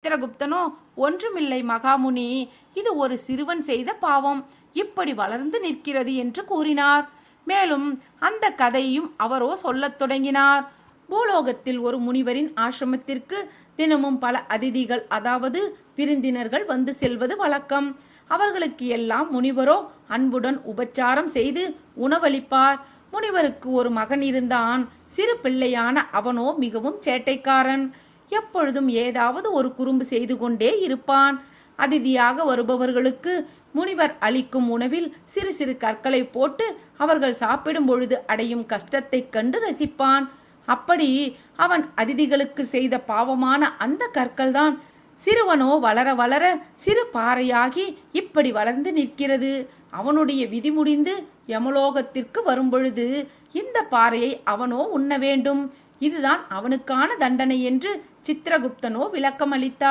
சித்திரகுப்தனோ, ஒன்றுமில்லை மகாமுனி, இது ஒரு சிறுவன் செய்த பாவம் இப்படி வளர்ந்து நிற்கிறது என்று கூறினார். மேலும் அந்த கதையையும் அவரோ சொல்லத் தொடங்கினார். பூலோகத்தில் ஒரு முனிவரின் ஆசிரமத்திற்கு தினமும் பல அதிதிகள், அதாவது விருந்தினர்கள் வந்து செல்வது வழக்கம். அவர்களுக்கு எல்லாம் முனிவரோ அன்புடன் உபச்சாரம் செய்து உணவளிப்பார். முனிவருக்கு ஒரு மகன் இருந்தான். சிறு பிள்ளையான அவனோ மிகவும் சேட்டைக்காரன். எப்பொழுதும் ஏதாவது ஒரு குறும்பு செய்து கொண்டே இருப்பான். அதிதியாக வருபவர்களுக்கு முனிவர் அளிக்கும் உணவில் சிறு சிறு கற்களை போட்டு அவர்கள் சாப்பிடும் பொழுது அடையும் கஷ்டத்தைக் கண்டு ரசிப்பான். அப்படி அவன் அதிதிகளுக்கு செய்த பாவமான அந்த கற்கள்தான் சிறுவனோ வளர வளர சிறு பாறையாகி இப்படி வளர்ந்து நிற்கிறது. அவனுடைய விதி முடிந்து யமலோகத்திற்கு வரும்பொழுது இந்த பாறையை அவனோ உண்ண வேண்டும். இதுதான் அவனுக்கான தண்டனை என்று சித்திரகுப்தனோ விளக்கமளித்தார்.